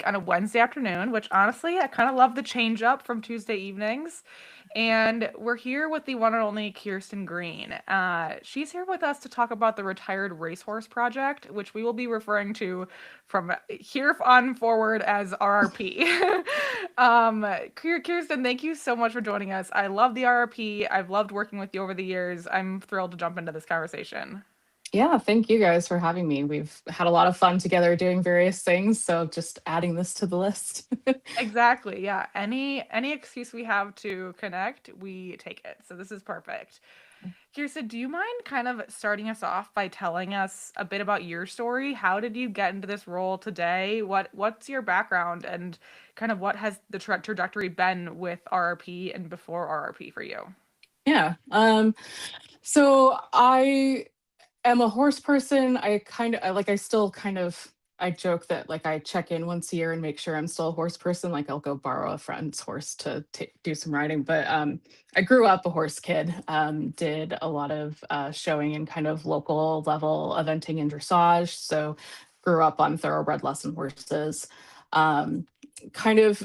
on a Wednesday afternoon, which honestly, I kind of love the change up from Tuesday evenings. And we're here with the one and only Kirsten Green. She's here with us to talk about the Retired Racehorse Project, which we will be referring to from here on forward as RRP. Kirsten, thank you so much for joining us. I love the RRP. I've loved working with you over the years. I'm thrilled to jump into this conversation. Yeah, thank you guys for having me. We've had a lot of fun together doing various things, so just adding this to the list. Exactly. Yeah. Any excuse we have to connect, we take it. So this is perfect. Kirsten, do you mind kind of starting us off by telling us a bit about your story? How did you get into this role today? What's your background and kind of what has the trajectory been with RRP and before RRP for you? Yeah. So I am a horse person. I still kind of I joke that like I check in once a year and make sure I'm still a horse person. Like I'll go borrow a friend's horse to do some riding. But I grew up a horse kid. Did a lot of showing and kind of local level eventing and dressage. So grew up on thoroughbred lesson horses. Um, kind of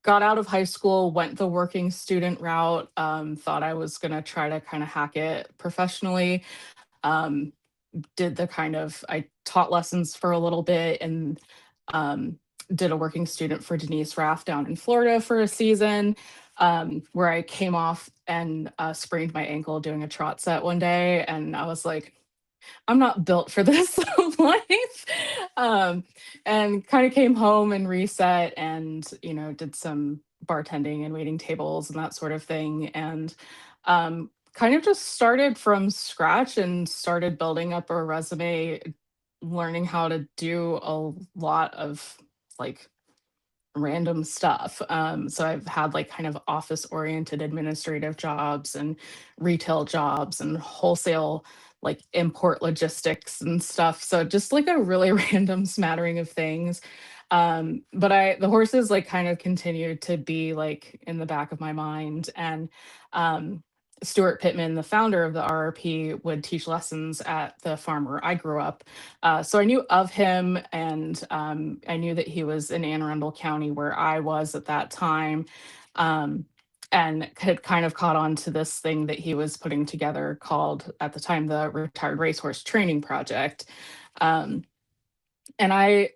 got out of high school, went the working student route. Thought I was going to try to kind of hack it professionally. Um, did the kind of I taught lessons for a little bit and um, did a working student for Denise Raff down in Florida for a season, where I came off and sprained my ankle doing a trot set one day, and I was like, I'm not built for this life. Um, and kind of came home and reset and, did some bartending and waiting tables and that sort of thing. And kind of just started from scratch and started building up a resume, learning how to do a lot of like random stuff. So I've had like kind of office oriented administrative jobs and retail jobs and wholesale like import logistics and stuff. So just like a really random smattering of things. But the horses like kind of continued to be like in the back of my mind. And um Stuart Pittman, the founder of the RRP, would teach lessons at the farm where I grew up, so I knew of him, and I knew that he was in Anne Arundel County where I was at that time, um, and had kind of caught on to this thing that he was putting together called, at the time, the Retired Racehorse Training Project. Um, and I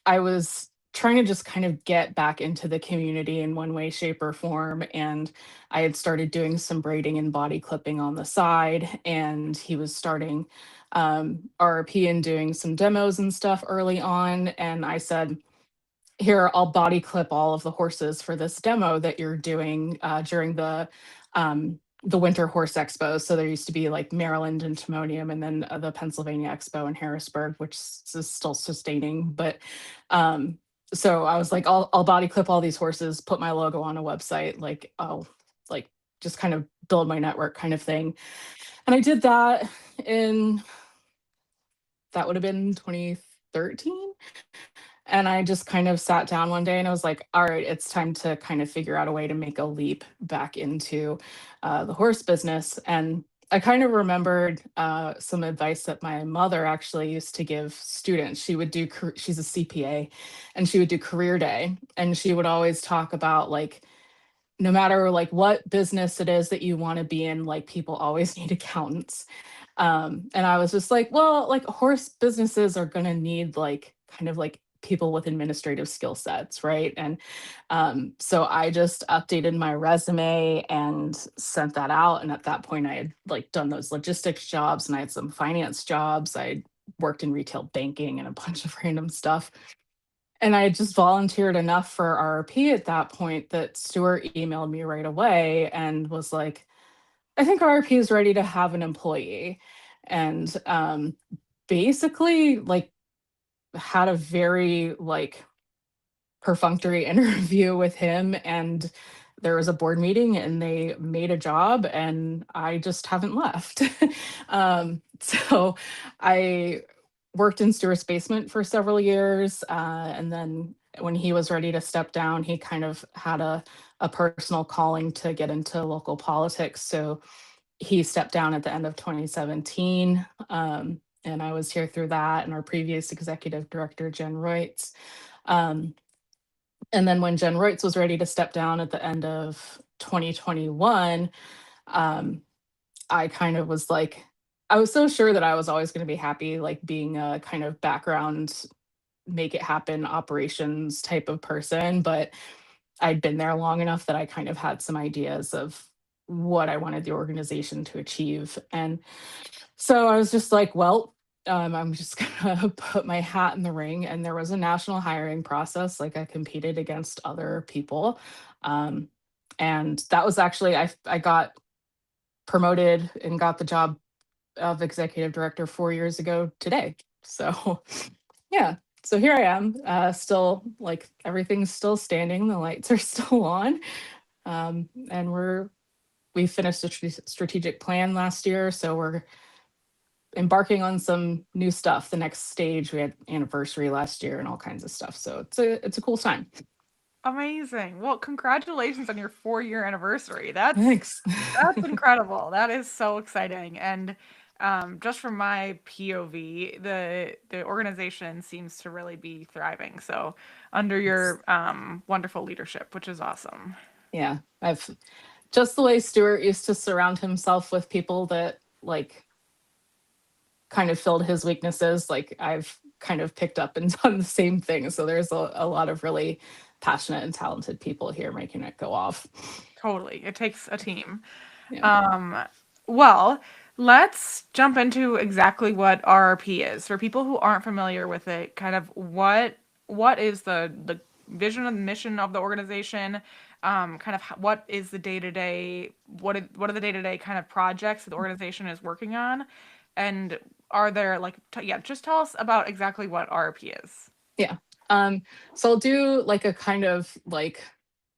was trying to just kind of get back into the community in one way, shape, or form. And I had started doing some braiding and body clipping on the side, and he was starting RRP and doing some demos and stuff early on. And I said, here, I'll body clip all of the horses for this demo that you're doing during the Winter Horse Expo. So there used to be like Maryland and Timonium, and then the Pennsylvania Expo in Harrisburg, which is still sustaining. But so I was like, I'll body clip all these horses, put my logo on a website, like I'll like just kind of build my network kind of thing. And I did that in that would have been 2013. And I just kind of sat down one day and I was like, all right, it's time to kind of figure out a way to make a leap back into the horse business. And I kind of remembered some advice that my mother actually used to give students. She's a CPA, and she would do career day. And she would always talk about like, no matter like what business it is that you want to be in, like people always need accountants. And I was just like, well, like horse businesses are going to need like kind of like people with administrative skill sets, right? And so I just updated my resume and sent that out. And at that point, I had like done those logistics jobs and I had some finance jobs. I worked in retail banking and a bunch of random stuff. And I had just volunteered enough for RRP at that point that Stuart emailed me right away and was like, I think RRP is ready to have an employee. And basically, like, had a very like perfunctory interview with him, and there was a board meeting and they made a job, and I just haven't left. So I worked in Stuart's basement for several years, and then when he was ready to step down, he kind of had a personal calling to get into local politics, so he stepped down at the end of 2017. And I was here through that, and our previous executive director, Jen Reutz. Um, and then when Jen Reutz was ready to step down at the end of 2021, um, I kind of was like, I was so sure that I was always going to be happy, like being a kind of background, make it happen operations type of person. But I'd been there long enough that I kind of had some ideas of what I wanted the organization to achieve. And so I was just like, well, I'm just gonna put my hat in the ring. And there was a national hiring process. Like I competed against other people. Um, and that was actually, I got promoted and got the job of executive director 4 years ago today. So yeah. So here I am, still like everything's still standing, the lights are still on. And we finished a strategic plan last year, so we're embarking on some new stuff. The next stage, we had anniversary last year and all kinds of stuff. So it's a cool time. Amazing. Well, congratulations on your 4-year anniversary. Thanks. That's incredible. That is so exciting. And just from my POV, the organization seems to really be thriving. So under your wonderful leadership, which is awesome. Yeah, I've just the way Stuart used to surround himself with people that like kind of filled his weaknesses, like I've kind of picked up and done the same thing. So there's a lot of really passionate and talented people here making it go off. Totally. It takes a team. Yeah. Um, well, let's jump into exactly what RRP is. For people who aren't familiar with it, kind of what is the vision and mission of the organization? Kind of what is the day-to-day, what are the day-to-day kind of projects that the organization is working on? And are there like yeah, just tell us about exactly what RRP is. Yeah. So I'll do like a kind of like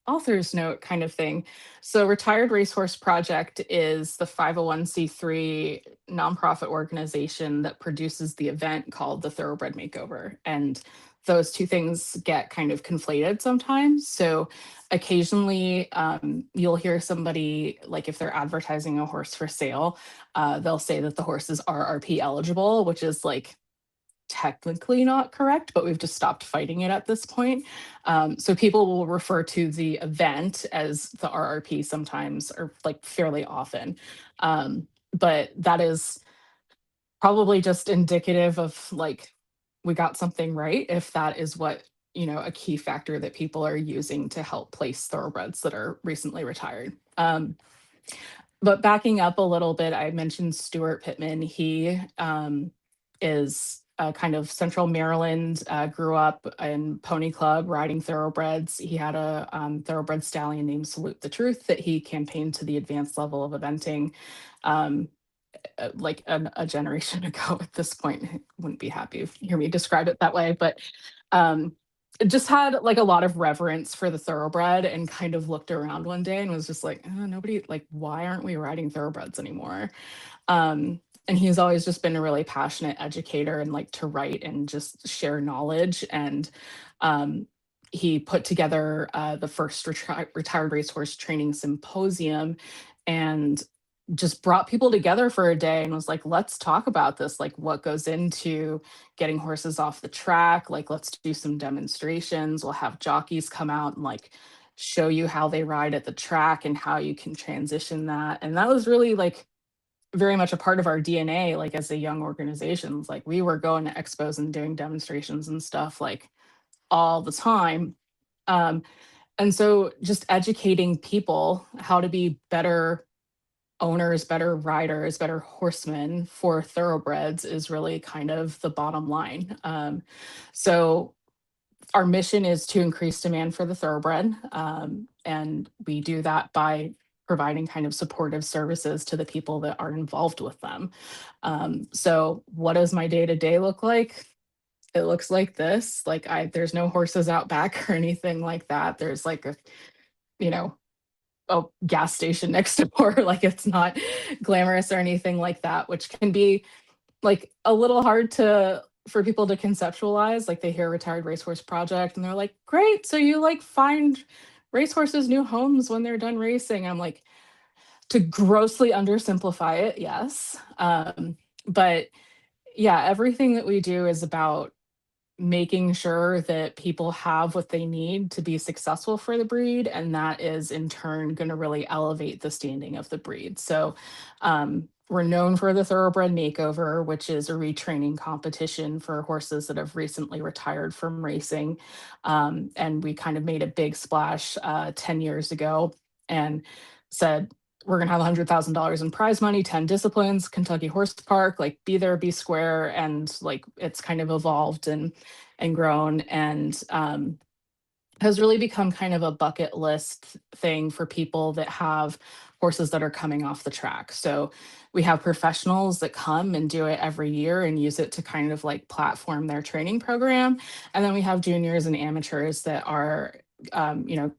author's note kind of thing. So Retired Racehorse Project is the 501c3 nonprofit organization that produces the event called the Thoroughbred Makeover. And those two things get kind of conflated sometimes. So occasionally you'll hear somebody, like if they're advertising a horse for sale, they'll say that the horse is RRP eligible, which is like technically not correct, but we've just stopped fighting it at this point. So people will refer to the event as the RRP sometimes, or like fairly often. But that is probably just indicative of like we got something right if that is what, a key factor that people are using to help place thoroughbreds that are recently retired. But backing up a little bit, I mentioned Stuart Pittman. He is kind of Central Maryland, grew up in Pony Club riding thoroughbreds. He had a thoroughbred stallion named Salute the Truth that he campaigned to the advanced level of eventing. Um, like a generation ago at this point. Wouldn't be happy if you hear me describe it that way, but um, just had like a lot of reverence for the thoroughbred and kind of looked around one day and was just like, oh, nobody, like, why aren't we riding thoroughbreds anymore? And he's always just been a really passionate educator and like to write and just share knowledge. And he put together the first retired racehorse training symposium and just brought people together for a day and was like, let's talk about this, like what goes into getting horses off the track, like let's do some demonstrations, we'll have jockeys come out and like show you how they ride at the track and how you can transition that. And that was really like very much a part of our DNA, like as a young organization. It's like we were going to expos and doing demonstrations and stuff like all the time. um, and so just educating people how to be better owners, better riders, better horsemen for thoroughbreds is really kind of the bottom line. So our mission is to increase demand for the thoroughbred, and we do that by providing kind of supportive services to the people that are involved with them. So what does my day to day look like? It looks like this. Like there's no horses out back or anything like that. There's like a, you know, a gas station next door. Like it's not glamorous or anything like that, which can be like a little hard to for people to conceptualize. Like they hear Retired Racehorse Project and they're like, great, so you like find racehorses new homes when they're done racing. I'm like, to grossly undersimplify it, yes. But yeah, everything that we do is about making sure that people have what they need to be successful for the breed, and that is in turn going to really elevate the standing of the breed. So we're known for the Thoroughbred Makeover, which is a retraining competition for horses that have recently retired from racing. And we kind of made a big splash 10 years ago and said, we're going to have $100,000 in prize money, 10 disciplines, Kentucky Horse Park, like be there, be square. And like it's kind of evolved and grown, and has really become kind of a bucket list thing for people that have horses that are coming off the track. So we have professionals that come and do it every year and use it to kind of like platform their training program. And then we have juniors and amateurs that are, you know,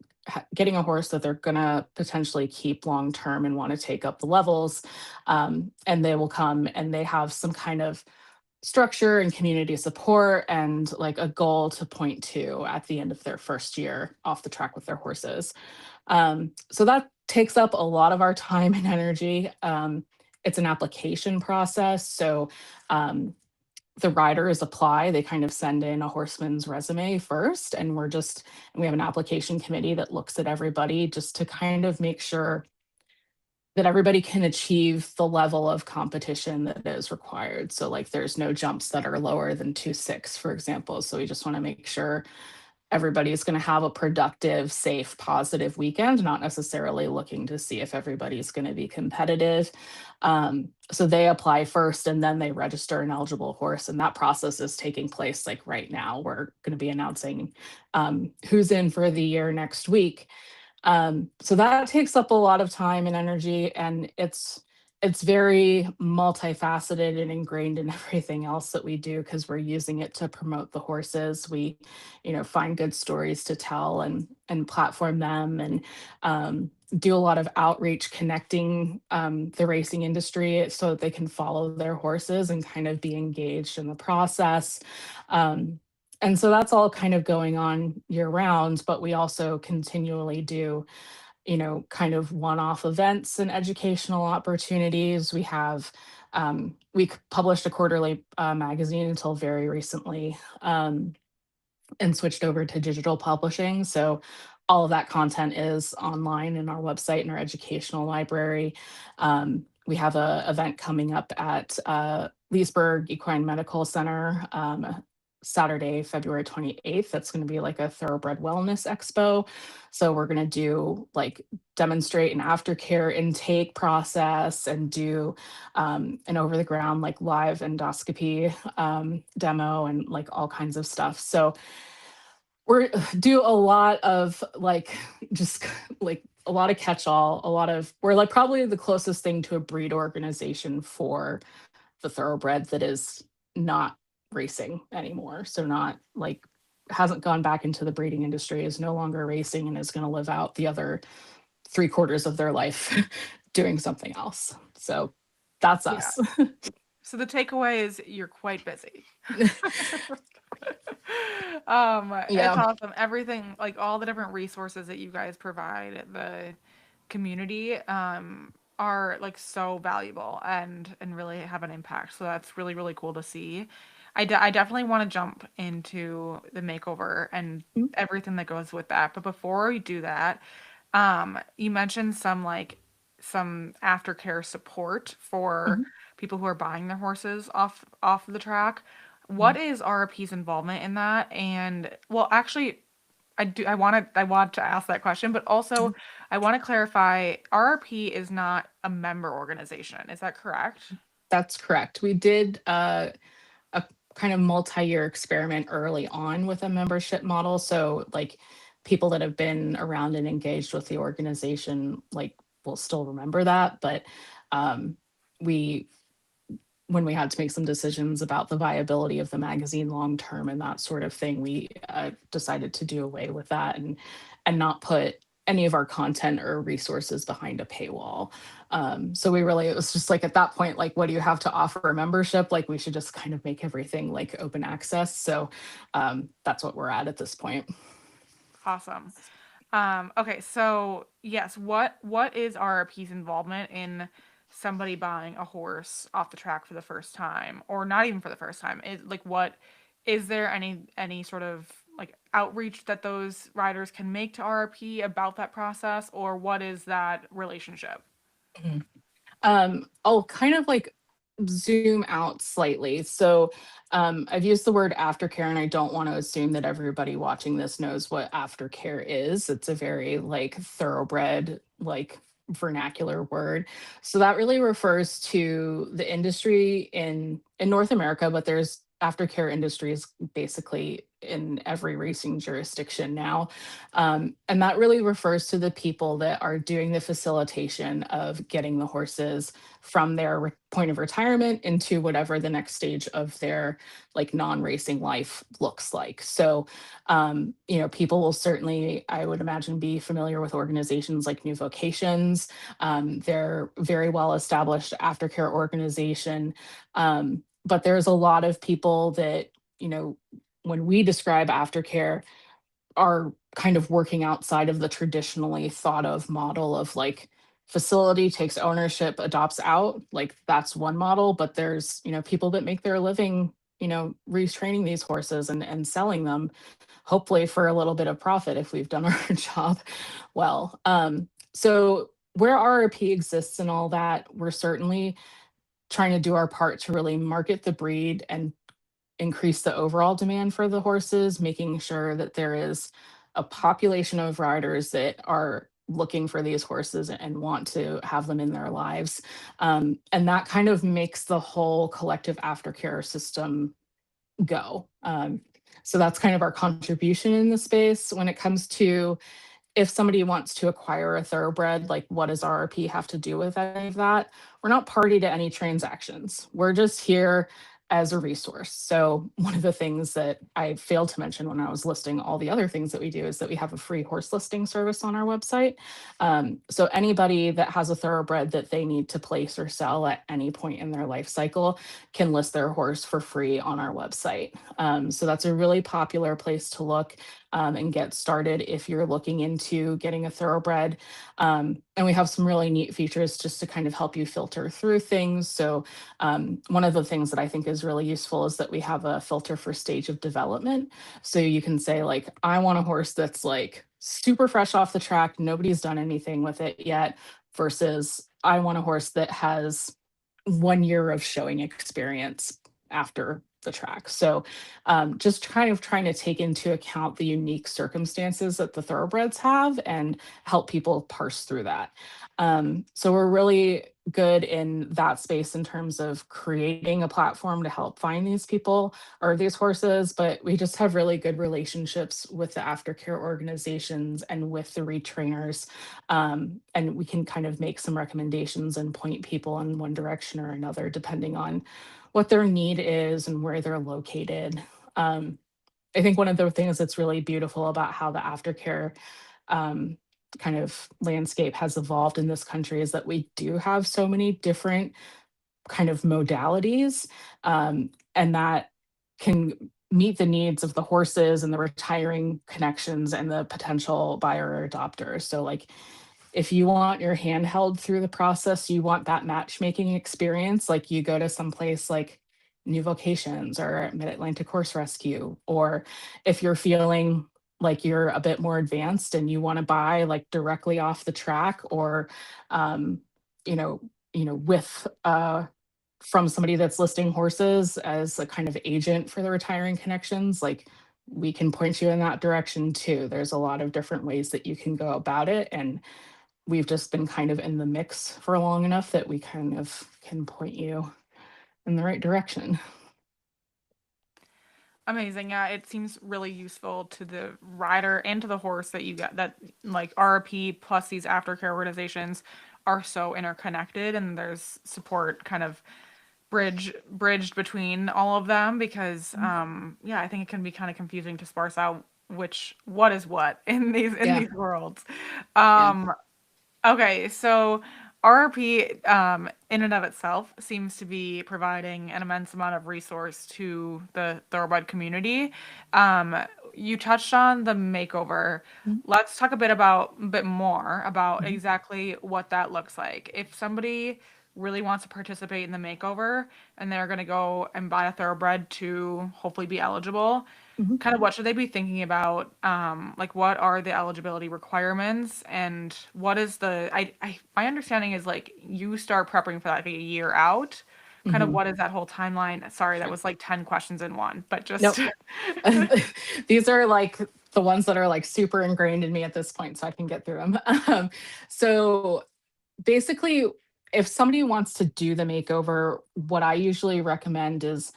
getting a horse that they're going to potentially keep long term and want to take up the levels. And they will come and they have some kind of structure and community support and like a goal to point to at the end of their first year off the track with their horses. So that takes up a lot of our time and energy. It's an application process. So the riders apply, they kind of send in a horseman's resume first, and we have an application committee that looks at everybody just to kind of make sure that everybody can achieve the level of competition that is required. So like there's no jumps that are lower than 2.6, for example. So we just want to make sure everybody's going to have a productive, safe, positive weekend, not necessarily looking to see if everybody's going to be competitive. So they apply first and then they register an eligible horse. And that process is taking place like right now. We're going to be announcing who's in for the year next week. So that takes up a lot of time and energy, and it's very multifaceted and ingrained in everything else that we do because we're using it to promote the horses. We, you know, find good stories to tell and platform them, and do a lot of outreach connecting the racing industry so that they can follow their horses and kind of be engaged in the process. And so that's all kind of going on year round, but we also continually do, you know, kind of one-off events and educational opportunities. We published a quarterly magazine until very recently, and switched over to digital publishing. So all of that content is online in our website and our educational library. We have a event coming up at Leesburg Equine Medical Center, Saturday, February 28th. That's going to be like a thoroughbred wellness expo. So we're going to do like demonstrate an aftercare intake process and do an over the ground like live endoscopy demo and like all kinds of stuff. So we're do a lot of like just like a lot of catch-all, we're like probably the closest thing to a breed organization for the thoroughbred that is not racing anymore. So not like hasn't gone back into the breeding industry, is no longer racing, and is going to live out the other 3/4 of their life doing something else. So that's Yeah. us. So the takeaway is you're quite busy. It's Yeah. awesome. Everything, like all the different resources that you guys provide the community, are like so valuable and really have an impact. So that's really, really cool to see. I definitely want to jump into the makeover and everything that goes with that. But before we do that, you mentioned some aftercare support for Mhm. people who are buying their horses off the track. What is RRP's involvement in that? And well, actually, I want to ask that question, but also I want to clarify RRP is not a member organization. Is that correct? That's correct. We did a kind of multi-year experiment early on with a membership model. So like people that have been around and engaged with the organization like will still remember that. But um, we when we had to make some decisions about the viability of the magazine long term and that sort of thing, we decided to do away with that and not put any of our content or resources behind a paywall. So it was just like at that point, like, what do you have to offer a membership? Like, we should just kind of make everything like open access. So that's what we're at this point. Awesome. Okay, so yes, what is RRP's involvement in somebody buying a horse off the track for the first time, or not even for the first time? Like, what is there any sort of like outreach that those riders can make to RRP about that process, or what is that relationship? Mhm. I'll kind of like zoom out slightly. So I've used the word aftercare, and I don't want to assume that everybody watching this knows what aftercare is. It's a very like thoroughbred, like vernacular word. So that really refers to the industry in North America, but there's aftercare industries basically in every racing jurisdiction now. And that really refers to the people that are doing the facilitation of getting the horses from their point of retirement into whatever the next stage of their like non-racing life looks like. So, people will certainly, I would imagine, be familiar with organizations like New Vocations. They're very well established aftercare organization. But there's a lot of people that, you know, when we describe aftercare, are kind of working outside of the traditionally thought of model of like facility takes ownership, adopts out. Like that's one model, but there's, people that make their living, retraining these horses and selling them, hopefully for a little bit of profit if we've done our job well. So where RRP exists and all that, we're certainly trying to do our part to really market the breed and increase the overall demand for the horses, making sure that there is a population of riders that are looking for these horses and want to have them in their lives. And that kind of makes the whole collective aftercare system go. So that's kind of our contribution in the space. When it comes to if somebody wants to acquire a thoroughbred, like what does RRP have to do with any of that? We're not party to any transactions. We're just here as a resource. So one of the things that I failed to mention when I was listing all the other things that we do is that we have a free horse listing service on our website. So anybody that has a thoroughbred that they need to place or sell at any point in their life cycle can list their horse for free on our website. So that's a really popular place to look and get started if you're looking into getting a thoroughbred. And we have some really neat features just to kind of help you filter through things. So one of the things that I think is really useful is that we have a filter for stage of development. So you can say like, I want a horse that's like super fresh off the track, nobody's done anything with it yet, versus I want a horse that has 1 year of showing experience after the track. So just kind of trying to take into account the unique circumstances that the thoroughbreds have and help people parse through that. So we're really good in that space in terms of creating a platform to help find these people or these horses, but we just have really good relationships with the aftercare organizations and with the retrainers. And we can kind of make some recommendations and point people in one direction or another, depending on what their need is and where they're located. Um, I think one of the things that's really beautiful about how the aftercare um, kind of landscape has evolved in this country is that we do have so many different kind of modalities, and that can meet the needs of the horses and the retiring connections and the potential buyer or adopter. So like if you want your hand held through the process, you want that matchmaking experience, like you go to some place like New Vocations or Mid Atlantic Horse Rescue, or if you're feeling like you're a bit more advanced and you want to buy like directly off the track or um, you know, with from somebody that's listing horses as a kind of agent for the retiring connections, like we can point you in that direction too. There's a lot of different ways that you can go about it. And we've just been kind of in the mix for long enough that we kind of can point you in the right direction. Amazing. Yeah, it seems really useful to the rider and to the horse that you get that like RRP plus these aftercare organizations are so interconnected, and there's support kind of bridged between all of them because yeah, I think it can be kind of confusing to sparse out what is what in Yeah. these worlds. Yeah. Um Okay, so RRP, in and of itself, seems to be providing an immense amount of resource to the thoroughbred community. Um, you touched on the makeover. Mhm. Let's talk a bit more about exactly what that looks like. If somebody really wants to participate in the makeover and they're going to go and buy a thoroughbred to hopefully be eligible, Mhm. kind of what should they be thinking about? Like what are the eligibility requirements and what is my understanding is like you start prepping for that like a year out. Kind of Mhm. what is that whole timeline? Sorry, that was like 10 questions in one, but just Nope. These are like the ones that are like super ingrained in me at this point, so I can get through them. So basically, if somebody wants to do the makeover, what I usually recommend is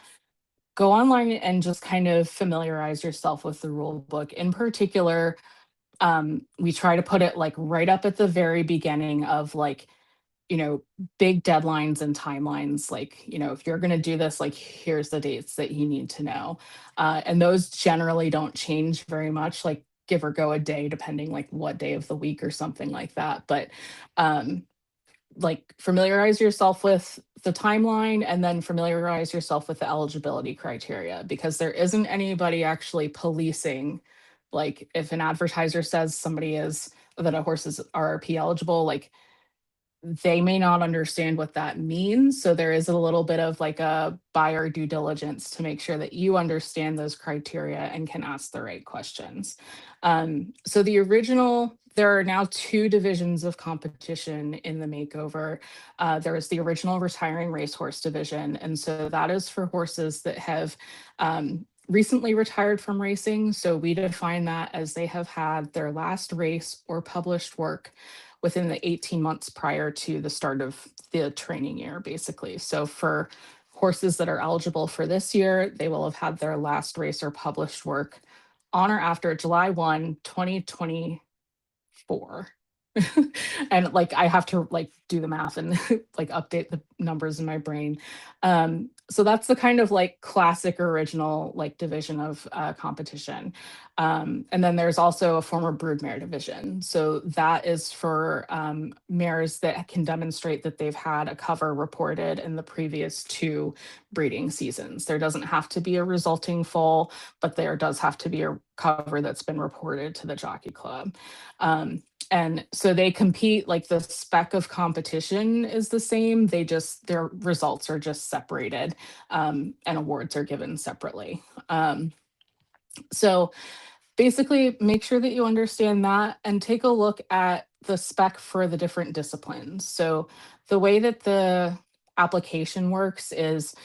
go online and just kind of familiarize yourself with the rule book. In particular, we try to put it like right up at the very beginning of like, you know, big deadlines and timelines. Like, you know, if you're going to do this, like, here's the dates that you need to know. And those generally don't change very much, like, give or go a day, depending like what day of the week or something like that. But um, like familiarize yourself with the timeline and then familiarize yourself with the eligibility criteria because there isn't anybody actually policing like if an advertiser says somebody is that a horse is RRP eligible, like they may not understand what that means. So there is a little bit of like a buyer due diligence to make sure that you understand those criteria and can ask the right questions. So there are now two divisions of competition in the makeover. There is the original retiring racehorse division. And so that is for horses that have recently retired from racing. So we define that as they have had their last race or published work within the 18 months prior to the start of the training year, basically. So for horses that are eligible for this year, they will have had their last race or published work on or after July 1, 2024. And like I have to like do the math and like update the numbers in my brain. So that's the kind of like classic original like division of competition. And then there's also a former broodmare division. So that is for mares that can demonstrate that they've had a cover reported in the previous two breeding seasons. There doesn't have to be a resulting foal, but there does have to be a cover that's been reported to the jockey club. And so they compete, like the spec of competition is the same. Their results are just separated, and awards are given separately. So basically make sure that you understand that and take a look at the spec for the different disciplines. So the way that the application works is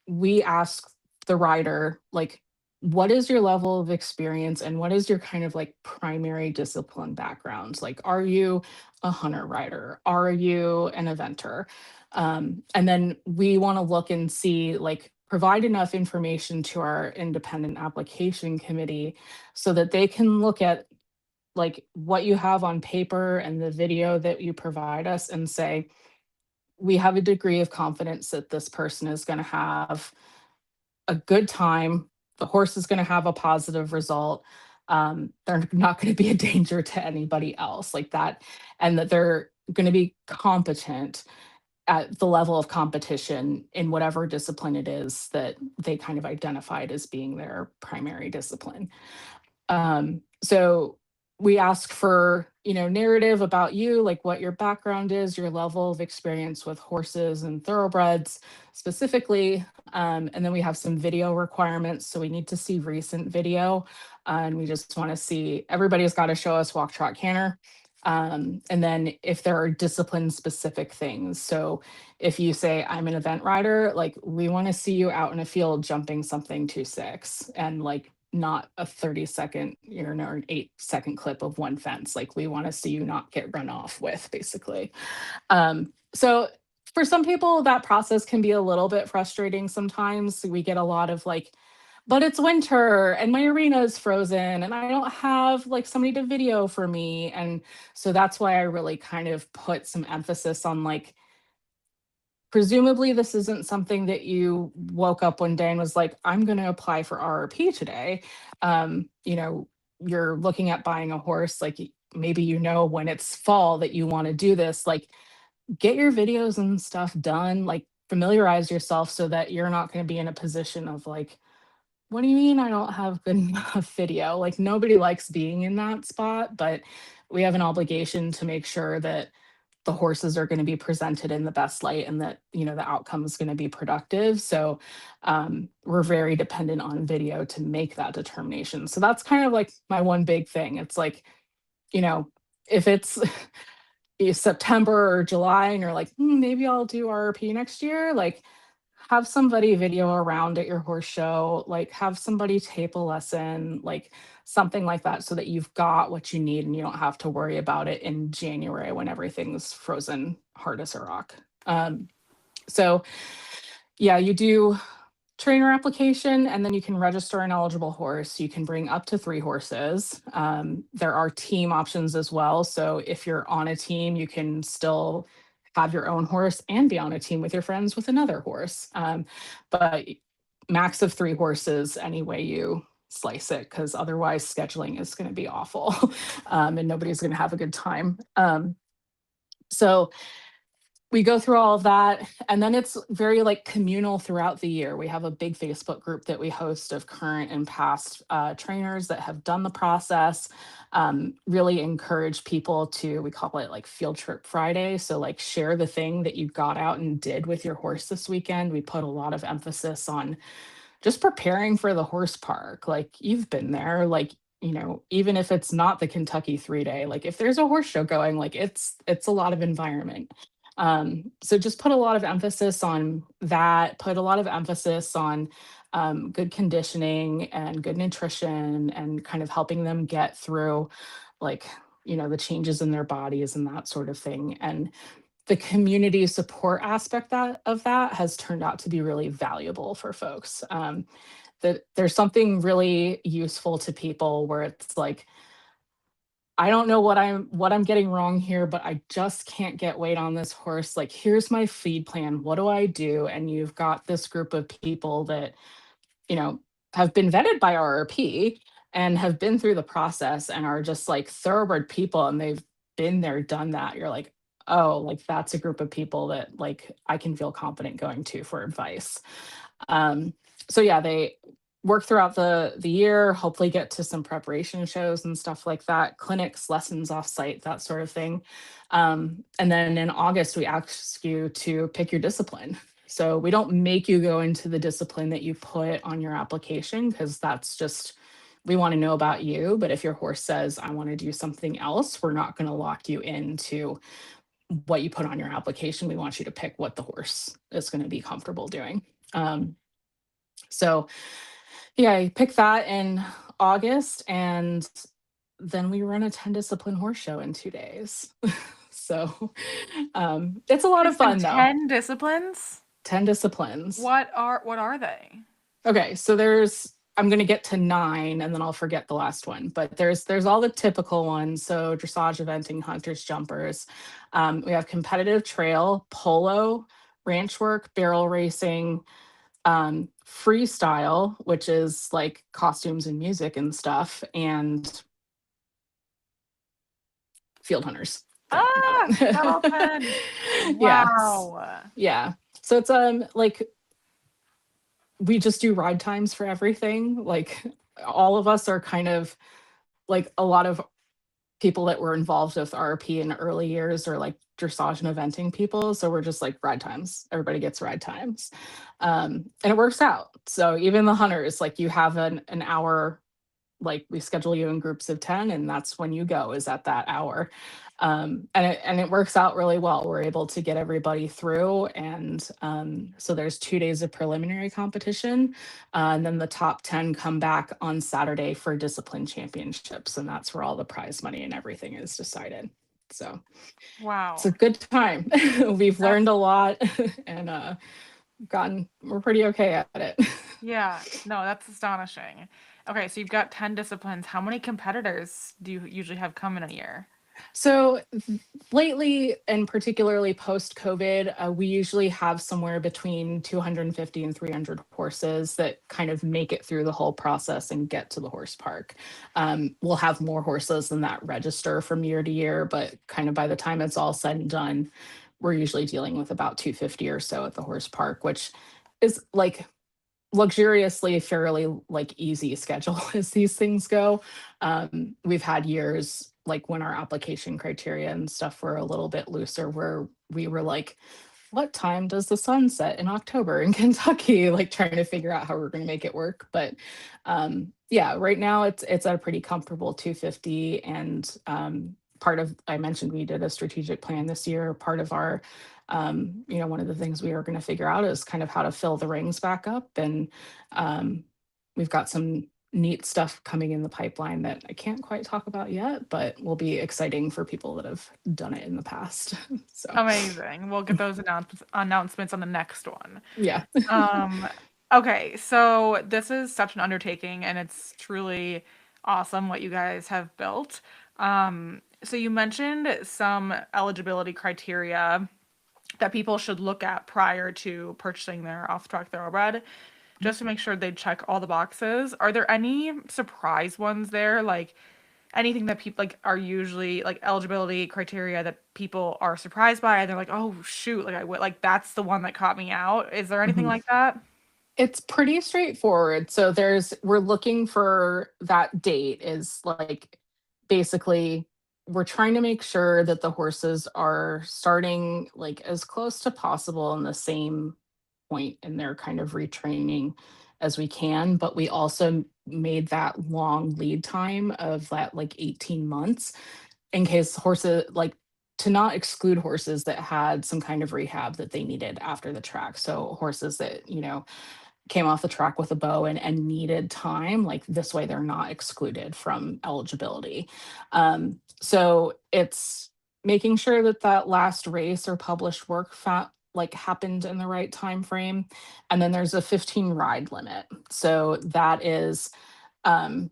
we ask the rider, like, what is your level of experience and what is your kind of like primary discipline background? Like, are you a hunter rider? Are you an eventer? And then we want to look and see, like, provide enough information to our independent application committee so that they can look at like what you have on paper and the video that you provide us and say, we have a degree of confidence that this person is going to have a good time. The horse is going to have a positive result. They're not going to be a danger to anybody else like that, and that they're going to be competent at the level of competition in whatever discipline it is that they kind of identified as being their primary discipline. So we ask for, narrative about you, like what your background is, your level of experience with horses and thoroughbreds specifically. And then we have some video requirements. So we need to see recent video. And we just want to see, everybody's got to show us walk, trot, canter. And then if there are discipline specific things. So if you say, I'm an event rider, like we want to see you out in a field jumping something 2.6 and like not a 30-second, or an 8-second clip of one fence. Like we want to see you not get run off with, basically. So for some people, that process can be a little bit frustrating sometimes. We get a lot of like, but it's winter and my arena is frozen and I don't have like somebody to video for me. And so that's why I really kind of put some emphasis on like, presumably this isn't something that you woke up one day and was like, I'm going to apply for RRP today. You're looking at buying a horse, like maybe when it's fall that you want to do this, like get your videos and stuff done, like familiarize yourself so that you're not going to be in a position of like, what do you mean I don't have good enough video? Like nobody likes being in that spot, but we have an obligation to make sure that the horses are going to be presented in the best light and that, the outcome is going to be productive. So we're very dependent on video to make that determination. So that's kind of like my one big thing. It's like, if it's September or July and you're like, maybe I'll do RRP next year, like have somebody video around at your horse show, like have somebody tape a lesson, like something like that, so that you've got what you need and you don't have to worry about it in January when everything's frozen hard as a rock. So yeah, you do trainer application, and then you can register an eligible horse. You can bring up to 3 horses. There are team options as well. So if you're on a team, you can still have your own horse and be on a team with your friends with another horse. But max of 3 horses any way you slice it, because otherwise scheduling is going to be awful and nobody's going to have a good time. So we go through all of that, and then it's very like communal throughout the year. We have a big Facebook group that we host of current and past trainers that have done the process. Really encourage people to, we call it like Field Trip Friday. So like share the thing that you got out and did with your horse this weekend. We put a lot of emphasis on just preparing for the horse park. Like you've been there, like, even if it's not the Kentucky 3-day, like if there's a horse show going, like it's a lot of environment. So just put a lot of emphasis on that, put a lot of emphasis on good conditioning and good nutrition and kind of helping them get through like, the changes in their bodies and that sort of thing. And the community support aspect of that has turned out to be really valuable for folks. That there's something really useful to people where it's like, I don't know what I'm getting wrong here, but I just can't get weight on this horse. Like, here's my feed plan. What do I do? And you've got this group of people that, have been vetted by RRP and have been through the process and are just like thoroughbred people, and they've been there, done that. You're like, oh, like that's a group of people that like I can feel confident going to for advice. So yeah, they work throughout the year, hopefully get to some preparation shows and stuff like that, clinics, lessons off site, that sort of thing. And then in August, we ask you to pick your discipline. So we don't make you go into the discipline that you put on your application, because that's just, we want to know about you. But if your horse says, I want to do something else, we're not going to lock you into what you put on your application. We want you to pick what the horse is going to be comfortable doing. So yeah, I picked that in August, and then we run a 10 discipline horse show in 2 days. So it's a lot of fun though. 10 disciplines? 10 disciplines. What are they? Okay, so I'm going to get to 9 and then I'll forget the last one, but there's all the typical ones. So dressage, eventing, hunters, jumpers. We have competitive trail, polo, ranch work, barrel racing, freestyle, which is like costumes and music and stuff, and field hunters. Wow. Yeah. So it's like we just do ride times for everything. Like all of us are kind of like a lot of people that were involved with RRP in early years are like dressage and eventing people. So we're just like ride times. Everybody gets ride times. And it works out. So even the hunters, like you have an hour, like we schedule you in groups of 10 and that's when you go, is at that hour. And it works out really well. We're able to get everybody through. And so there's 2 days of preliminary competition. And then the top 10 come back on Saturday for discipline championships. And that's where all the prize money and everything is decided. So wow, it's a good time. We've learned a lot and we're pretty okay at it. Yeah, no, that's astonishing. Okay, so you've got 10 disciplines. How many competitors do you usually have come in a year? So lately, and particularly post-COVID, we usually have somewhere between 250 and 300 horses that kind of make it through the whole process and get to the horse park. We'll have more horses than that register from year to year, but kind of by the time it's all said and done, we're usually dealing with about 250 or so at the horse park, which is like luxuriously fairly like easy schedule as these things go. We've had years like when our application criteria and stuff were a little bit looser, where we were like, what time does the sun set in October in Kentucky? Like trying to figure out how we're going to make it work. But yeah, right now it's at a pretty comfortable 250. And part of, I mentioned we did a strategic plan this year. Part of our, one of the things we are going to figure out is kind of how to fill the rings back up. And we've got some neat stuff coming in the pipeline that I can't quite talk about yet, but will be exciting for people that have done it in the past. So Amazing. We'll get those announcements on the next one. yeah. Um, okay, so this is such an undertaking and it's truly awesome what you guys have built. So you mentioned some eligibility criteria that people should look at prior to purchasing their off-track thoroughbred, just to make sure they check all the boxes. Are there any surprise ones there? Like anything that people like are usually like eligibility criteria that people are surprised by and they're like, "Oh shoot, like I would like that's the one that caught me out." Is there anything Mhm. like that? It's pretty straightforward. So we're looking for that date is like basically we're trying to make sure that the horses are starting like as close to possible in the same point in their kind of retraining as we can. But we also made that long lead time of that like 18 months in case horses like to not exclude horses that had some kind of rehab that they needed after the track. So horses that, came off the track with a bow and needed time, like this way they're not excluded from eligibility. So it's making sure that that last race or published work like happened in the right time frame. And then there's a 15 ride limit. So that is um,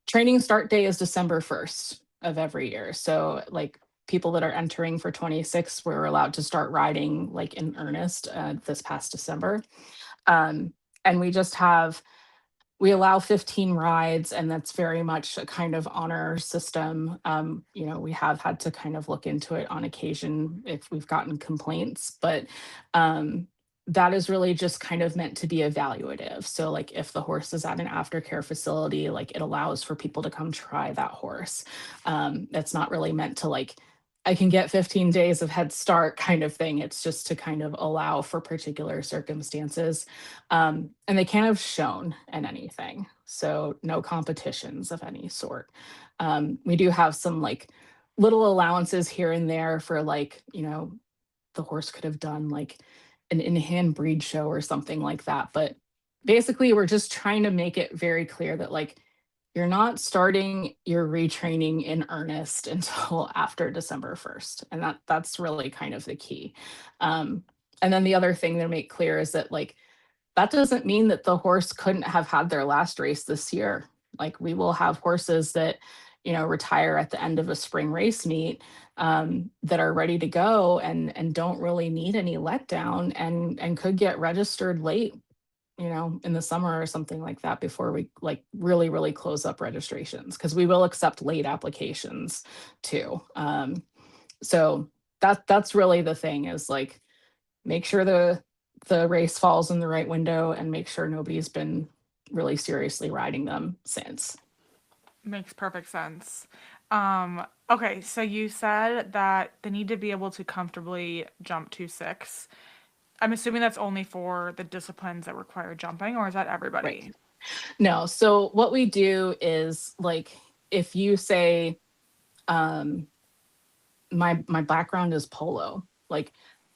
training start day is December 1st of every year. So like people that are entering for 26 were allowed to start riding like in earnest this past December. Um, and we allow 15 rides, and that's very much a kind of honor system. We have had to kind of look into it on occasion if we've gotten complaints, but um, that is really just kind of meant to be evaluative. So, like, if the horse is at an aftercare facility, like, it allows for people to come try that horse. That's not really meant to, like, I can get 15 days of head start kind of thing. It's just to kind of allow for particular circumstances. And they can't have shown in anything. So no competitions of any sort. We do have some like little allowances here and there for like, the horse could have done like an in-hand breed show or something like that. But basically, we're just trying to make it very clear that like you're not starting your retraining in earnest until after December 1st. And that's really kind of the key. And then the other thing to make clear is that like that doesn't mean that the horse couldn't have had their last race this year. Like we will have horses that, retire at the end of a spring race meet that are ready to go and don't really need any letdown and could get registered late, in the summer or something like that before we like really, really close up registrations because we will accept late applications too. So that's really the thing is like make sure the race falls in the right window and make sure nobody's been really seriously riding them since. Makes perfect sense. Okay, so you said that they need to be able to comfortably jump to six. I'm assuming that's only for the disciplines that require jumping, or is that Right. everybody? No, so what we do is like if you say um my background is polo, like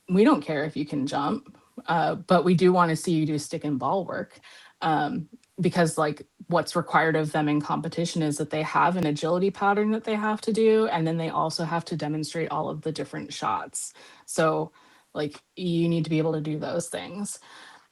we don't care if you can jump, but we do want to see you do stick and ball work. Um, because like what's required of them in competition is that they have an agility pattern that they have to do, and then they also have to demonstrate all of the different shots. So like you need to be able to do those things.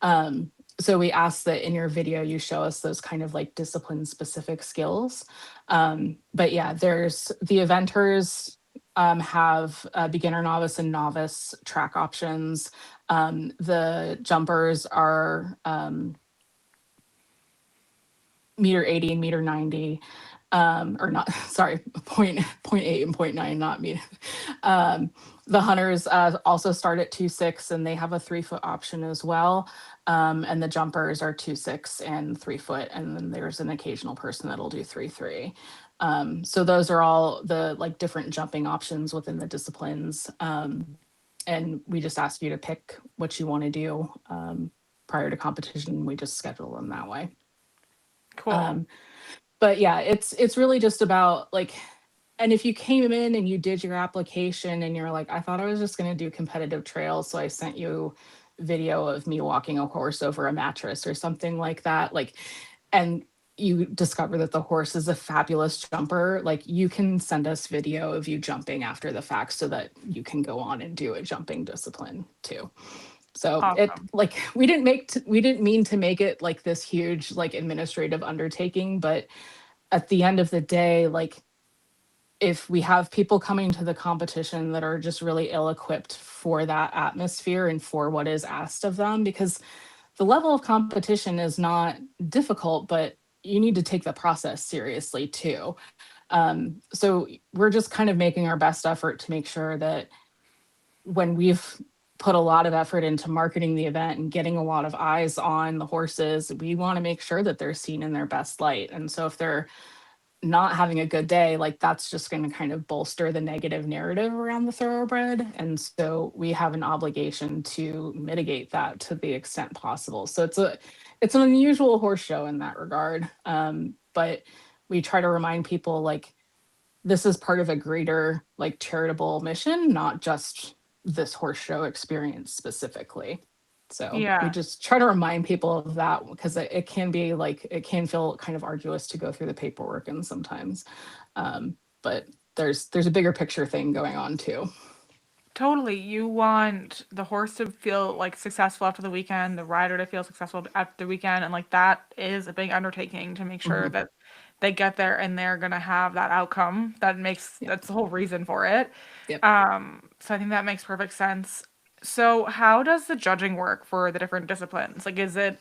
Um, so we ask that in your video you show us those kind of like discipline specific skills. But yeah, there's the eventers have beginner, novice, and novice track options. The jumpers are meter 80 and meter 90. Or not, sorry, point 0.8 and point 0.9, not meter. The hunters also start at 2.6, and they have a 3-foot option as well. And the jumpers are 2.6 and 3-foot, and then there's an occasional person that'll do 3.3. So those are all the like different jumping options within the disciplines. And we just ask you to pick what you want to do prior to competition. We just schedule them that way. Cool. But yeah, it's really just about like, and if you came in and you did your application and you're like, I thought I was just going to do competitive trails, so I sent you video of me walking a horse over a mattress or something like that, like, and you discover that the horse is a fabulous jumper, like you can send us video of you jumping after the fact so that you can go on and do a jumping discipline too. So it Awesome. like we didn't mean to make it like this huge like administrative undertaking, but at the end of the day, like if we have people coming to the competition that are just really ill-equipped for that atmosphere and for what is asked of them, because the level of competition is not difficult, but you need to take the process seriously too. So we're just kind of making our best effort to make sure that when we've put a lot of effort into marketing the event and getting a lot of eyes on the horses, we want to make sure that they're seen in their best light. And so if they're not having a good day, like that's just going to kind of bolster the negative narrative around the thoroughbred. And so we have an obligation to mitigate that to the extent possible. So it's an unusual horse show in that regard. But we try to remind people like this is part of a greater like charitable mission, not just this horse show experience specifically. So we Yeah. just try to remind people of that because it can be like it can feel kind of arduous to go through the paperwork and sometimes, but there's a bigger picture thing going on too. Totally. You want the horse to feel like successful after the weekend, the rider to feel successful after the weekend, and like that is a big undertaking to make sure Mhm. that they get there and they're gonna have that outcome. Yep. That's the whole reason for it. Yep. So I think that makes perfect sense. So how does the judging work for the different disciplines? Like is it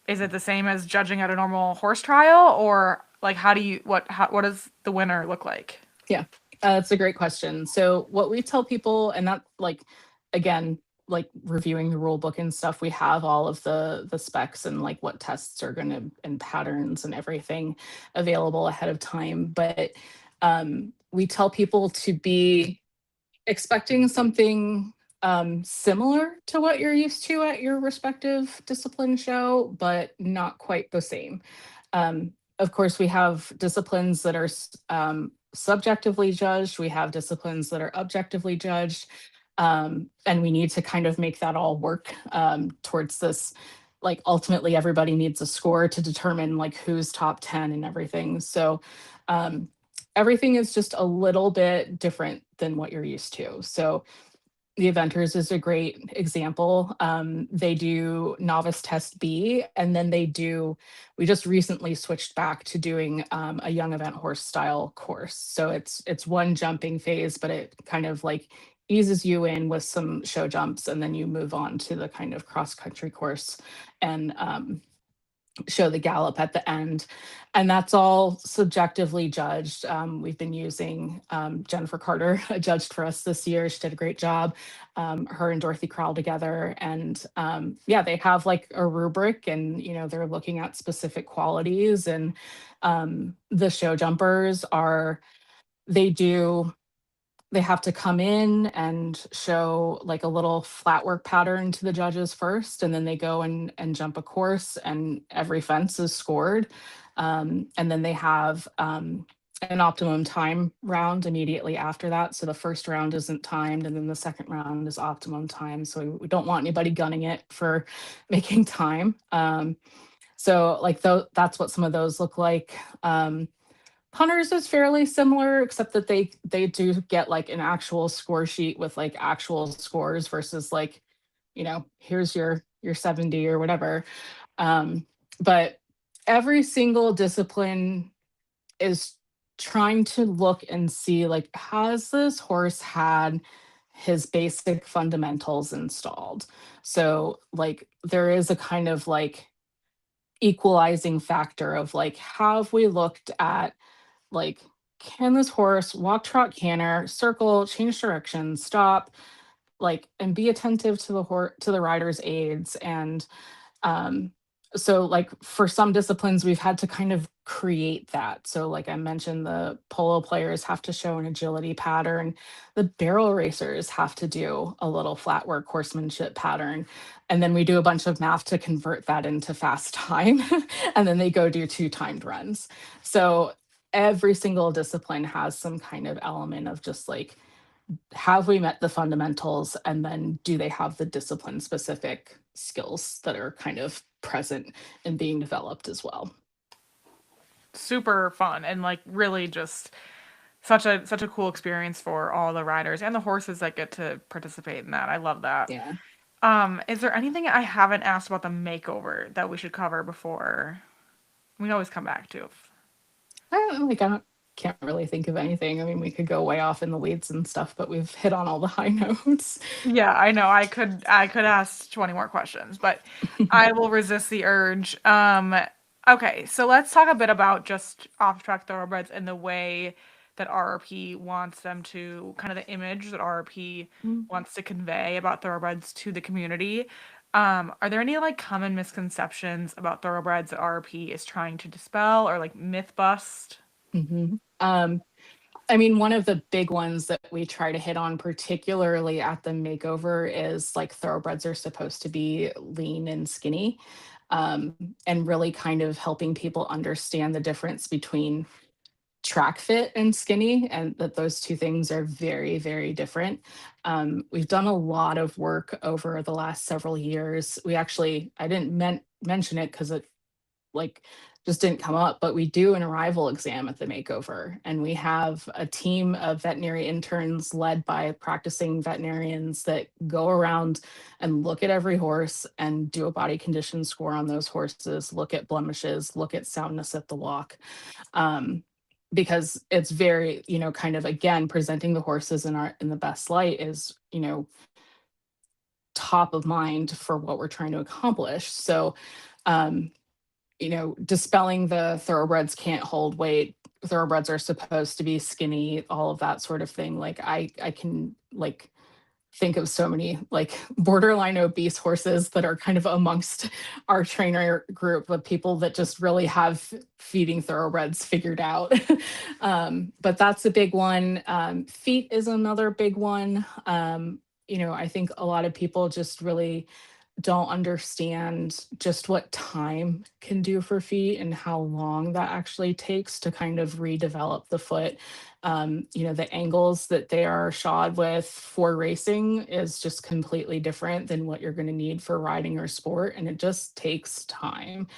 the same as judging at a normal horse trial, or like how do you what does the winner look like? Yeah, that's a great question. So what we tell people, and that like, again, like reviewing the rule book and stuff, we have all of the specs and like what tests are going to and patterns and everything available ahead of time. But we tell people to be expecting something similar to what you're used to at your respective discipline show, but not quite the same. Of course, we have disciplines that are subjectively judged. We have disciplines that are objectively judged. And we need to kind of make that all work towards this. Like ultimately, everybody needs a score to determine like who's top 10 and everything. So um, everything is just a little bit different than what you're used to. So the Eventers is a great example. They do novice test B, and then we just recently switched back to doing a young event horse style course. So it's one jumping phase, but it kind of like eases you in with some show jumps, and then you move on to the kind of cross country course and show the gallop at the end. And that's all subjectively judged. We've been using Jennifer Carter judged for us this year. She did a great job. Her and Dorothy Crowell together. And yeah, they have like a rubric and, you know, they're looking at specific qualities. And the show jumpers are, they do they have to come in and show like a little flat work pattern to the judges first, and then they go and jump a course, and every fence is scored. And then they have an optimum time round immediately after that. So the first round isn't timed, and then the second round is optimum time. So we don't want anybody gunning it for making time. So like that's what some of those look like. Hunters is fairly similar, except that they do get like an actual score sheet with like actual scores versus like, you know, here's your 70 or whatever. But every single discipline is trying to look and see like, has this horse had his basic fundamentals installed? So like there is a kind of like equalizing factor of like, have we looked at like can this horse walk, trot, canter, circle, change direction, stop, like, and be attentive to the rider's aids. And um, so like for some disciplines, we've had to kind of create that. So like I mentioned, the polo players have to show an agility pattern. The barrel racers have to do a little flat work horsemanship pattern. And then we do a bunch of math to convert that into fast time. And then they go do 2 timed runs. So every single discipline has some kind of element of just like, have we met the fundamentals, and then do they have the discipline specific skills that are kind of present and being developed as well. Super fun and like really just such a cool experience for all the riders and the horses that get to participate in that. I love that. Yeah. Is there anything I haven't asked about the makeover that we should cover before? We always come back to. I can't really think of anything. I mean, we could go way off in the weeds and stuff, but we've hit on all the high notes. Yeah, I know. I could ask 20 more questions, but I will resist the urge. Okay, so let's talk a bit about just off-track thoroughbreds and the way that RRP wants them to kind of the image that RRP Mm. wants to convey about thoroughbreds to the community. Are there any like common misconceptions about thoroughbreds that RRP is trying to dispel or like myth bust? Mhm. I mean, one of the big ones that we try to hit on, particularly at the makeover, is like thoroughbreds are supposed to be lean and skinny, um, and really kind of helping people understand the difference between track fit and skinny, and that those two things are very, very different. We've done a lot of work over the last several years. I didn't mention it because it like just didn't come up, but we do an arrival exam at the makeover, and we have a team of veterinary interns led by practicing veterinarians that go around and look at every horse and do a body condition score on those horses, look at blemishes, look at soundness at the walk. um, because it's very, kind of again presenting the horses in the best light is, top of mind for what we're trying to accomplish. So um, dispelling the thoroughbreds can't hold weight, thoroughbreds are supposed to be skinny, all of that sort of thing. Like I can like think of so many like borderline obese horses that are kind of amongst our trainer group of people that just really have feeding thoroughbreds figured out. But that's a big one. Feet is another big one. I think a lot of people just really don't understand just what time can do for feet and how long that actually takes to kind of redevelop the foot. The angles that they are shod with for racing is just completely different than what you're going to need for riding or sport, and it just takes time.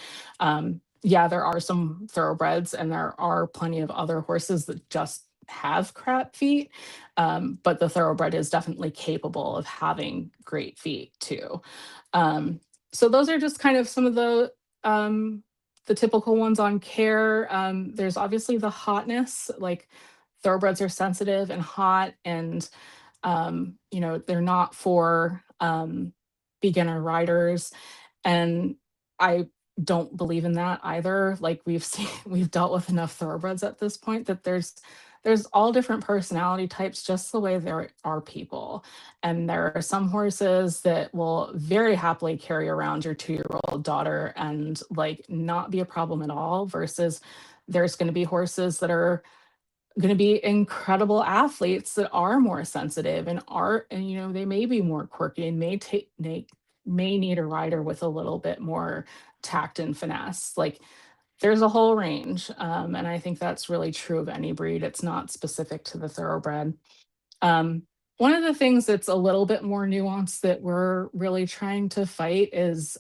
Yeah, there are some thoroughbreds and there are plenty of other horses that just have crap feet, but the thoroughbred is definitely capable of having great feet too. Um, so those are just kind of some of the typical ones on care. There's obviously the hotness, like thoroughbreds are sensitive and hot, and they're not for beginner riders. And I don't believe in that either. Like we've dealt with enough thoroughbreds at this point that there's all different personality types, just the way there are people. And there are some horses that will very happily carry around your 2-year-old daughter and like not be a problem at all, versus there's going to be horses that are going to be incredible athletes that are more sensitive and they may be more quirky and they may need a rider with a little bit more tact and finesse. Like there's a whole range, and I think that's really true of any breed. It's not specific to the thoroughbred. um, One of the things that's a little bit more nuanced that we're really trying to fight is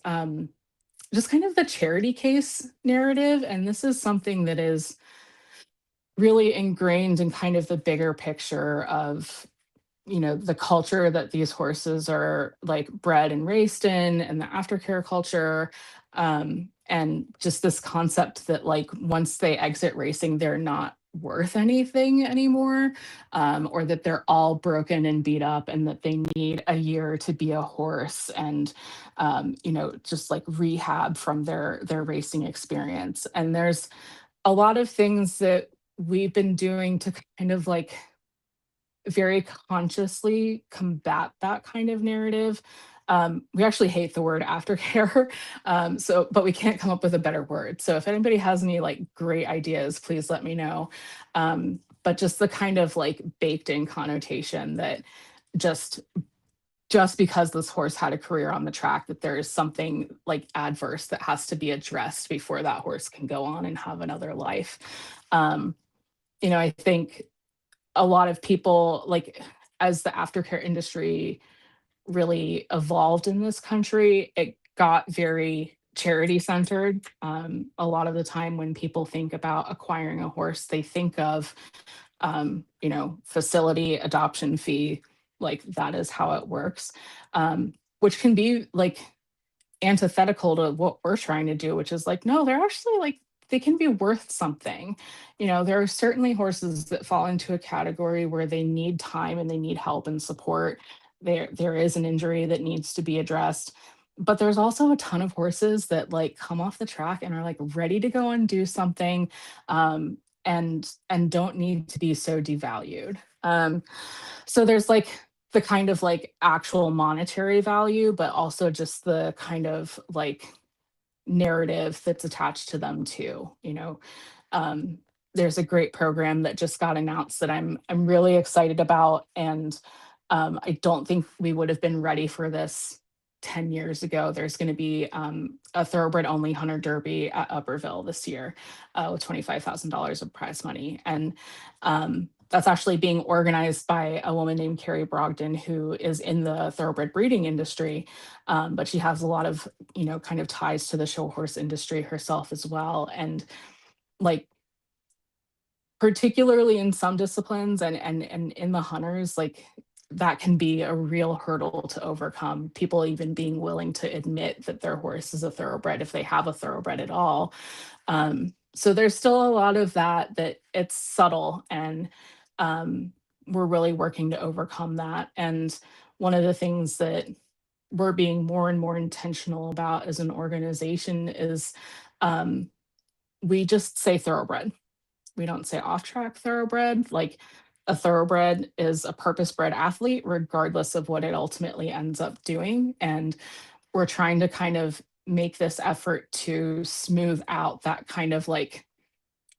just kind of the charity case narrative, and this is something that is really ingrained in kind of the bigger picture of the culture that these horses are like bred and raised in, and the aftercare culture, and just this concept that like once they exit racing they're not worth anything anymore, or that they're all broken and beat up and that they need a year to be a horse, and just like rehab from their racing experience. And there's a lot of things that we've been doing to kind of like very consciously combat that kind of narrative. We actually hate the word aftercare, so but we can't come up with a better word. So if anybody has any like great ideas, please let me know. But just the kind of like baked in connotation that just just because this horse had a career on the track, that there is something like adverse that has to be addressed before that horse can go on and have another life. Um, I think a lot of people, like, as the aftercare industry really evolved in this country, it got very charity centered. A lot of the time when people think about acquiring a horse, they think of, facility, adoption fee, like that is how it works, which can be like antithetical to what we're trying to do, which is like, no, they're actually like, they can be worth something. There are certainly horses that fall into a category where they need time and they need help and support. There is an injury that needs to be addressed. But there's also a ton of horses that like come off the track and are like ready to go and do something, and don't need to be so devalued. So there's like the kind of like actual monetary value, but also just the kind of like narrative that's attached to them too. Um, there's a great program that just got announced that I'm really excited about, and I don't think we would have been ready for this 10 years ago. There's going to be a thoroughbred only hunter derby at Upperville this year, with $25,000 of prize money, and that's actually being organized by a woman named Carrie Brogdon, who is in the thoroughbred breeding industry, but she has a lot of kind of ties to the show horse industry herself as well. And like, particularly in some disciplines and in the hunters, like that can be a real hurdle to overcome. People even being willing to admit that their horse is a thoroughbred if they have a thoroughbred at all. So there's still a lot of that it's subtle, and we're really working to overcome that. And one of the things that we're being more and more intentional about as an organization is, um, we just say thoroughbred. We don't say off track thoroughbred. Like, a thoroughbred is a purpose bred athlete, regardless of what it ultimately ends up doing. And we're trying to kind of make this effort to smooth out that kind of like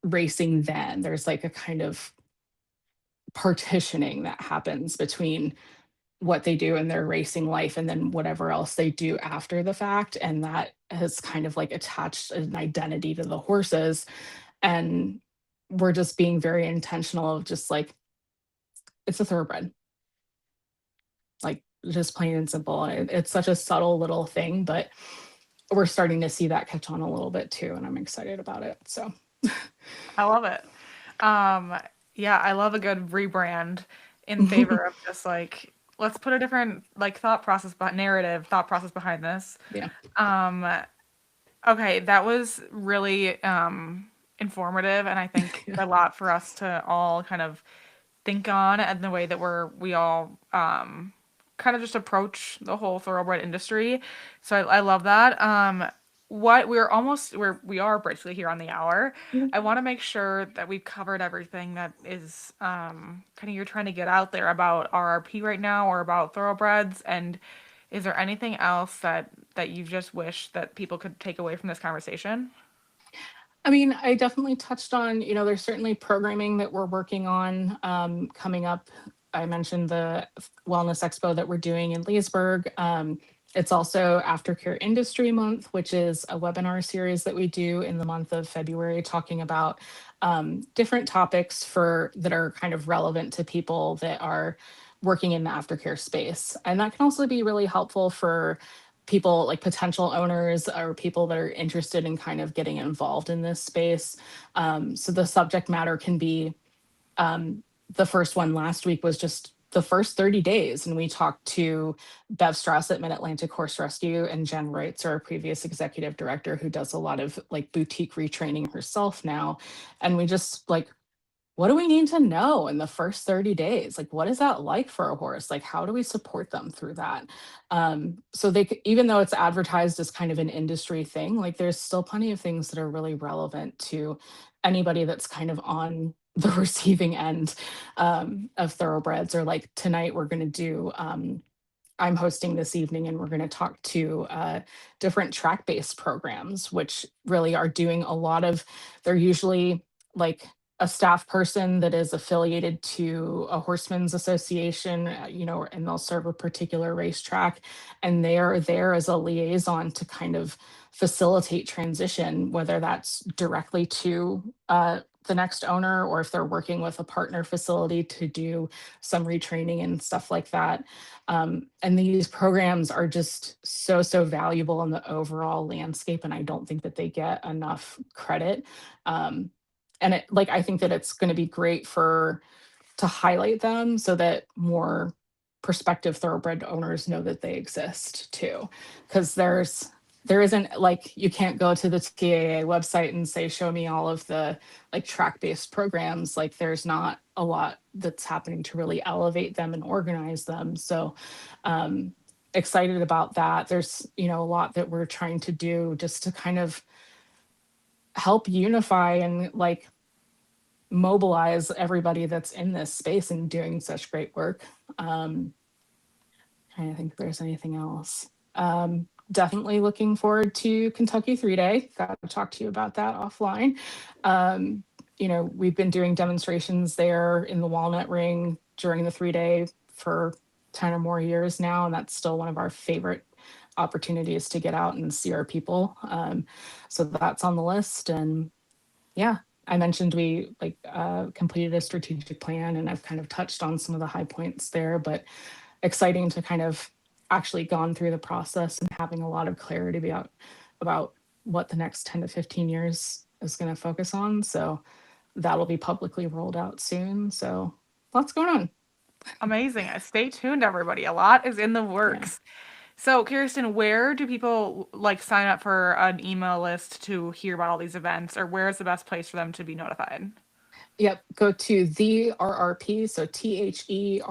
racing then. There's like a kind of partitioning that happens between what they do in their racing life and then whatever else they do after the fact. And that has kind of like attached an identity to the horses. And we're just being very intentional of just like, it's a thoroughbred, like just plain and simple. And it's such a subtle little thing, but we're starting to see that catch on a little bit too. And I'm excited about it. So I love it. Um, yeah, I love a good rebrand in favor of just like, let's put a different like thought process behind this. yeah. Um, okay, that was really informative, and I think Yeah. a lot for us to all kind of think on, and the way that we all kind of just approach the whole thoroughbred industry. So I love that. What we are basically here on the hour. I want to make sure that we've covered everything that is kind of you're trying to get out there about RRP right now, or about thoroughbreds. And is there anything else that you just wish that people could take away from this conversation? I mean, I definitely touched on, there's certainly programming that we're working on, coming up. I mentioned the Wellness Expo that we're doing in Leesburg. It's also Aftercare Industry Month, which is a webinar series that we do in the month of February, talking about different topics that are kind of relevant to people that are working in the aftercare space. And that can also be really helpful for people like potential owners or people that are interested in kind of getting involved in this space. So the subject matter can be, the first one last week was just the first 30 days. And we talked to Bev Strauss at Mid Atlantic Horse Rescue and Jen Reitz, our previous executive director, who does a lot of like boutique retraining herself now. And we just like, what do we need to know in the first 30 days? Like, what is that like for a horse? Like, how do we support them through that? So even though it's advertised as kind of an industry thing, like there's still plenty of things that are really relevant to anybody that's kind of on the receiving end of thoroughbreds, or like tonight we're going to do I'm hosting this evening, and we're going to talk to different track based programs, which really are doing a lot of, they're usually like a staff person that is affiliated to a horsemen's association, and they'll serve a particular racetrack. And they are there as a liaison to kind of facilitate transition, whether that's directly to the next owner, or if they're working with a partner facility to do some retraining and stuff like that. And these programs are just so, so valuable in the overall landscape. And I don't think that they get enough credit. And I think that it's going to be great to highlight them so that more prospective thoroughbred owners know that they exist too. Because there isn't, like, you can't go to the TAA website and say, show me all of the like track-based programs. Like, there's not a lot that's happening to really elevate them and organize them. So excited about that. There's, a lot that we're trying to do just to kind of help unify and like mobilize everybody that's in this space and doing such great work. Trying to think if there's anything else. Definitely looking forward to Kentucky 3-Day. Got to talk to you about that offline. We've been doing demonstrations there in the Walnut Ring during the 3-Day for 10 or more years now, and that's still one of our favorite opportunities to get out and see our people. So that's on the list. And yeah, I mentioned we completed a strategic plan, and I've kind of touched on some of the high points there, but exciting to kind of actually gone through the process and having a lot of clarity about what the next 10 to 15 years is going to focus on. So that'll be publicly rolled out soon. So lots going on. Amazing. Stay tuned, everybody. A lot is in the Yeah. works. So, Kirsten, where do people like sign up for an email list to hear about all these events, or where is the best place for them to be notified? Yep. Go to the RRP, so THERRP.org,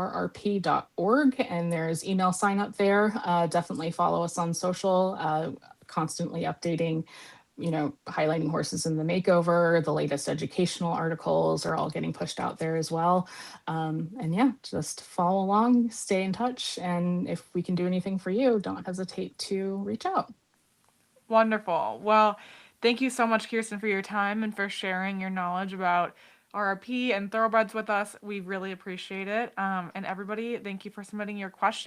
and there's email sign up there. Definitely follow us on social, constantly updating, highlighting horses in the makeover. The latest educational articles are all getting pushed out there as well. And yeah, just follow along, stay in touch. And if we can do anything for you, don't hesitate to reach out. Wonderful. Well, thank you so much, Kirsten, for your time and for sharing your knowledge about RRP and thoroughbreds with us. We really appreciate it. And everybody, thank you for submitting your questions.